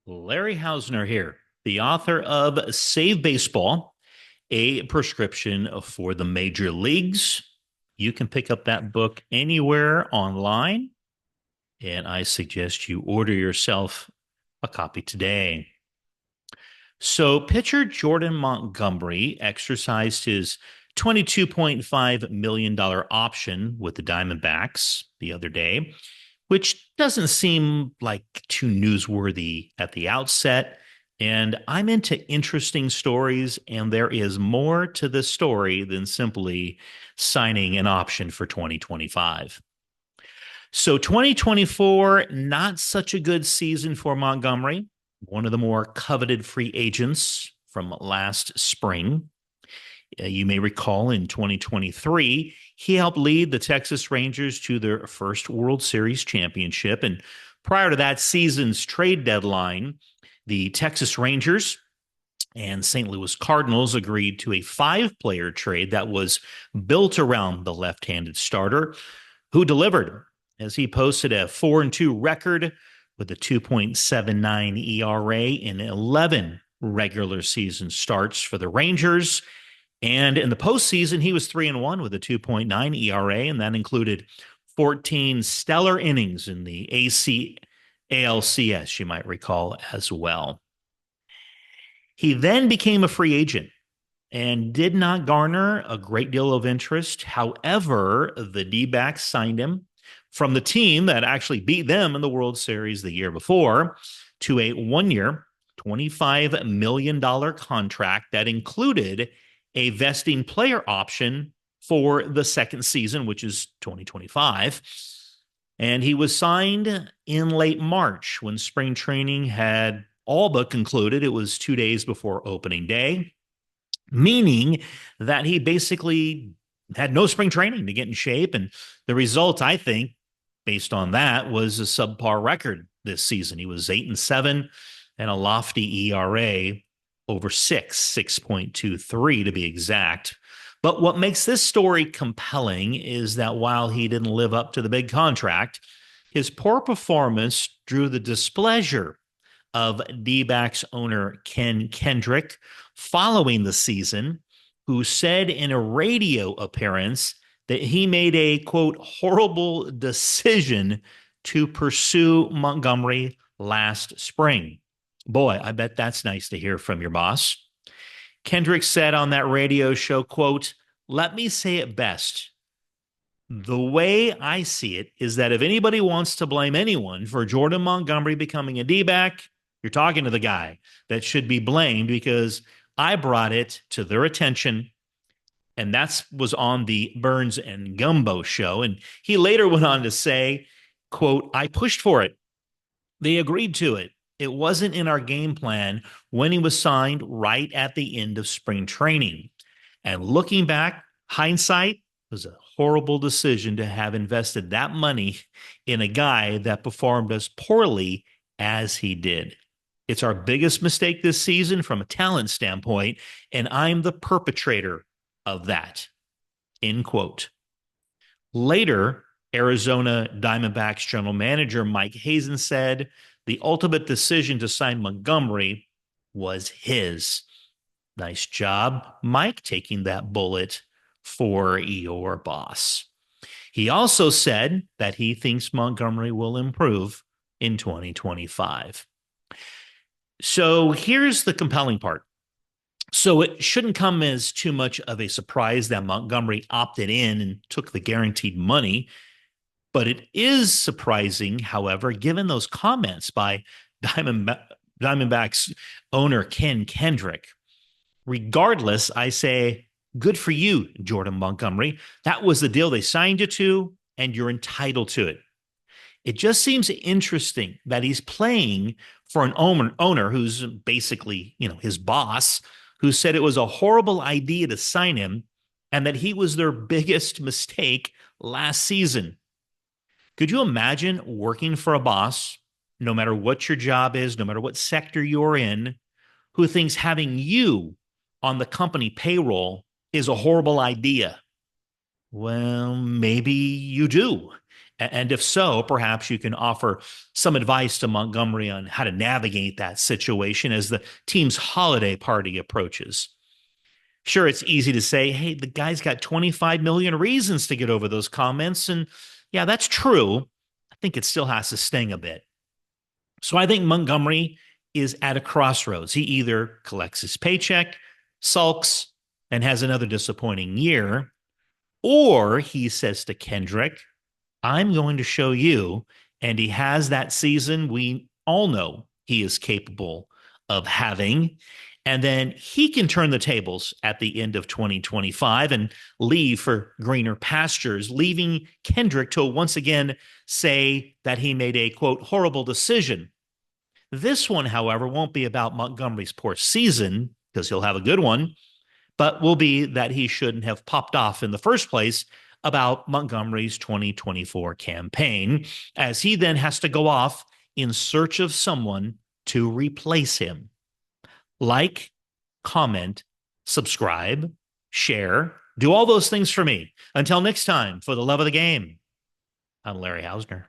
Larry Hausner here, the author of Save Baseball, a prescription for the major leagues. You can pick up that book anywhere online, and I suggest you order yourself a copy today. So, pitcher Jordan Montgomery exercised his $22.5 million option with the Diamondbacks the other day, which doesn't seem like too newsworthy at the outset. And I'm into interesting stories, and there is more to this story than simply signing an option for 2025. So 2024, not such a good season for Montgomery, one of the more coveted free agents from last spring. You may recall in 2023, he helped lead the Texas Rangers to their first World Series championship. And prior to that season's trade deadline, the Texas Rangers and St. Louis Cardinals agreed to a five-player trade that was built around the left-handed starter, who delivered as he posted a 4-2 record with a 2.79 ERA in 11 regular season starts for the Rangers. And in the postseason, he was 3-1 with a 2.9 ERA, and that included 14 stellar innings in the ALCS, you might recall as well. He then became a free agent and did not garner a great deal of interest. However, the D-backs signed him from the team that actually beat them in the World Series the year before to a one-year, $25 million contract that included a vesting player option for the second season, which is 2025. And he was signed in late March when spring training had all but concluded. It was 2 days before opening day, meaning that he basically had no spring training to get in shape. And the result, I think, based on that, was a subpar record this season. He was 8-7 and a lofty ERA over 6.23 to be exact. But what makes this story compelling is that while he didn't live up to the big contract, his poor performance drew the displeasure of D-backs owner Ken Kendrick following the season, who said in a radio appearance that he made a, quote, horrible decision to pursue Montgomery last spring. Boy, I bet that's nice to hear from your boss. Kendrick said on that radio show, quote, "Let me say it best. The way I see it is that if anybody wants to blame anyone for Jordan Montgomery becoming a D-back, you're talking to the guy that should be blamed because I brought it to their attention." And that was on the Burns and Gumbo show. And he later went on to say, quote, "I pushed for it. They agreed to it. It wasn't in our game plan when he was signed right at the end of spring training. And looking back, hindsight, was a horrible decision to have invested that money in a guy that performed as poorly as he did. It's our biggest mistake this season from a talent standpoint, and I'm the perpetrator of that." End quote. Later, Arizona Diamondbacks general manager Mike Hazen said the ultimate decision to sign Montgomery was his. Nice job, Mike, taking that bullet for your boss. He also said that he thinks Montgomery will improve in 2025. So here's the compelling part. So it shouldn't come as too much of a surprise that Montgomery opted in and took the guaranteed money. But it is surprising, however, given those comments by Diamondbacks owner Ken Kendrick. Regardless, I say, good for you, Jordan Montgomery. That was the deal they signed you to, and you're entitled to it. It just seems interesting that he's playing for an owner who's basically, his boss, who said it was a horrible idea to sign him and that he was their biggest mistake last season. Could you imagine working for a boss, no matter what your job is, no matter what sector you're in, who thinks having you on the company payroll is a horrible idea? Well, maybe you do. And if so, perhaps you can offer some advice to Montgomery on how to navigate that situation as the team's holiday party approaches. Sure, it's easy to say, hey, the guy's got 25 million reasons to get over those comments. And yeah, that's true. I think it still has to sting a bit. So I think Montgomery is at a crossroads. He either collects his paycheck, sulks, and has another disappointing year, or he says to Kendrick, I'm going to show you. And he has that season we all know he is capable of having. And then he can turn the tables at the end of 2025 and leave for greener pastures, leaving Kendrick to once again say that he made a quote, horrible decision. This one, however, won't be about Montgomery's poor season because he'll have a good one, but will be that he shouldn't have popped off in the first place about Montgomery's 2024 campaign, as he then has to go off in search of someone to replace him. Like, comment, subscribe, share, do all those things for me. Until next time, for the love of the game, I'm Larry Hausner.